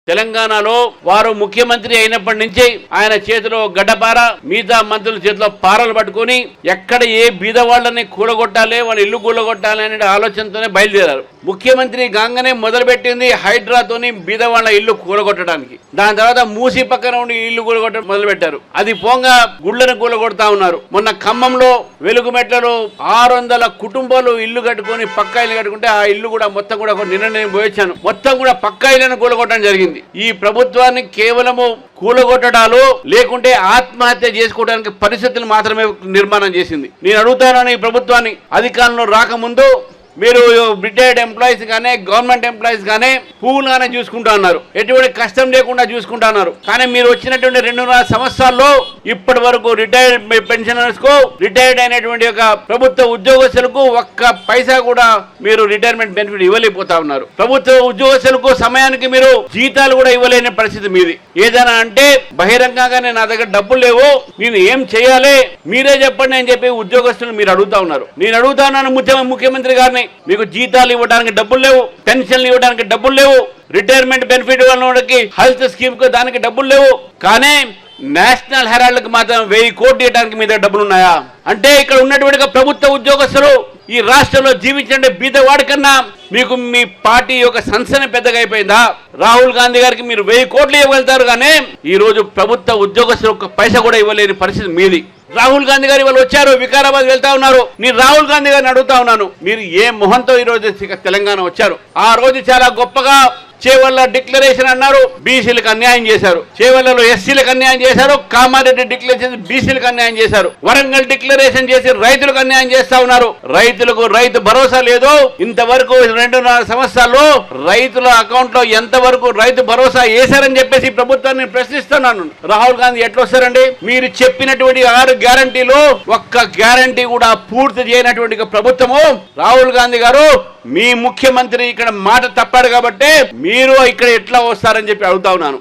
తెలంగాణలో వారు ముఖ్యమంత్రి అయినప్పటి నుంచి ఆయన చేతిలో గడ్డపార, మిగతా మంత్రుల చేతిలో పారలు పట్టుకుని ఎక్కడ ఏ బీద వాళ్ళని కూలగొట్టాలి, వాళ్ళ ఇల్లు కూలగొట్టాలి అనే ఆలోచనతోనే బయలుదేరారు. ముఖ్యమంత్రి గాంగనే మొదలుపెట్టింది హైడ్రాతోని బీద వాళ్ళ ఇల్లు కూలగొట్టడానికి. దాని తర్వాత మూసి పక్కన ఉండి ఇల్లు కూలగొట్టడం మొదలుపెట్టారు. అది పోంగా గుళ్ళను కూలగొడతా ఉన్నారు. మొన్న ఖమ్మంలో వెలుగుమెట్లలో 600 కుటుంబాలు ఇల్లు కట్టుకొని పక్కా ఇల్లు కట్టుకుంటే ఆ ఇల్లు కూడా మొత్తం కూడా నిన్న నేను పోయొచ్చాను, మొత్తం కూడా పక్కా ఇళ్లను కూలగొట్టడం జరిగింది. ఈ ప్రభుత్వాన్ని కేవలము కూలగొట్టడాలు లేకుంటే ఆత్మహత్య చేసుకోవడానికి పరిస్థితులు మాత్రమే నిర్మాణం చేసింది. నేను అడుగుతాను ఈ ప్రభుత్వాన్ని, అధికారంలో రాకముందు మీరు రిటైర్డ్ ఎంప్లాయీస్ కానీ గవర్నమెంట్ ఎంప్లాయీస్ కానీ పువ్వులుగానే చూసుకుంటా ఉన్నారు, ఎటువంటి కష్టం లేకుండా చూసుకుంటా ఉన్నారు. కానీ మీరు వచ్చినటువంటి 2.5 సంవత్సరాల్లో ఇప్పటి వరకు రిటైర్డ్ పెన్షనర్స్ కు, రిటైర్డ్ అయినటువంటి ఒక ప్రభుత్వ ఉద్యోగస్తులకు ఒక్క పైసా కూడా మీరు రిటైర్మెంట్ బెనిఫిట్ ఇవ్వలేకపోతా ఉన్నారు. ప్రభుత్వ ఉద్యోగస్తులకు సమయానికి మీరు జీతాలు కూడా ఇవ్వలేని పరిస్థితి మీది. ఏదైనా అంటే బహిరంగంగానే నా దగ్గర డబ్బులు లేవు, నేను ఏం చేయాలి మీరే చెప్పండి అని చెప్పి ఉద్యోగస్తులు మీరు అడుగుతా ఉన్నారు. నేను అడుగుతా ఉన్నాను ముఖ్యమంత్రి గారిని, మీకు జీతాలు ఇవ్వడానికి డబ్బులు లేవు, పెన్షన్లు ఇవ్వడానికి డబ్బులు లేవు, రిటైర్మెంట్ బెనిఫిట్ వాళ్ళకి హెల్త్ స్కీమ్ కు దానికి డబ్బులు లేవు, కానీ నేషనల్ హెరాల్డ్ కి మాత్రం 1000 కోట్లు ఇవ్వడానికి మీ దగ్గర డబ్బులు ఉన్నాయా? అంటే ఇక్కడ ఉన్నటువంటి ప్రభుత్వ ఉద్యోగస్తులు ఈ రాష్ట్రంలో జీవించే బీదవాడి కన్నా మీకు మీ పార్టీ యొక్క సంస్థనే పెద్దగా అయిపోయిందా? రాహుల్ గాంధీ గారికి మీరు 1000 కోట్లు ఇవ్వగలుగుతారు, కానీ ఈ రోజు ప్రభుత్వ ఉద్యోగస్తులు ఒక్క పైసా కూడా ఇవ్వలేని పరిస్థితి మీది. రాహుల్ గాంధీ గారు వాళ్ళు వచ్చారు, వికారాబాద్ వెళ్తా ఉన్నారు. నేను రాహుల్ గాంధీ గారిని అడుగుతా ఉన్నాను, మీరు ఏ మొహంతో ఈ రోజు తెలంగాణ వచ్చారు? ఆ రోజు చాలా గొప్పగా చేవల్ల డిక్లరేషన్ అన్నారు, బీసీలకు అన్యాయం చేశారు. చేవల్లలో ఎస్సీలకు అన్యాయం చేశారు, కామారెడ్డి డిక్లరేషన్ బీసీలకు అన్యాయం చేశారు, వరంగల్ డిక్లరేషన్ చేసి రైతులకు అన్యాయం చేస్తా ఉన్నారు. రైతులకు రైతు భరోసా లేదు. ఇంతవరకు 2.5 సంవత్సరాల్లో రైతుల అకౌంట్ లో ఎంతవరకు రైతు భరోసా వేశారని చెప్పేసి ప్రభుత్వాన్ని ప్రశ్నిస్తున్నాను. రాహుల్ గాంధీ ఎట్లా వస్తారండి? మీరు చెప్పినటువంటి 6 గ్యారంటీలు ఒక్క గ్యారంటీ కూడా పూర్తి చేయనటువంటి ప్రభుత్వము. రాహుల్ గాంధీ గారు, మీ ముఖ్యమంత్రి ఇక్కడ మాట తప్పాడు కాబట్టి మీరు ఇక్కడ ఎట్లా వస్తారని చెప్పి అడుగుతా ఉన్నాను.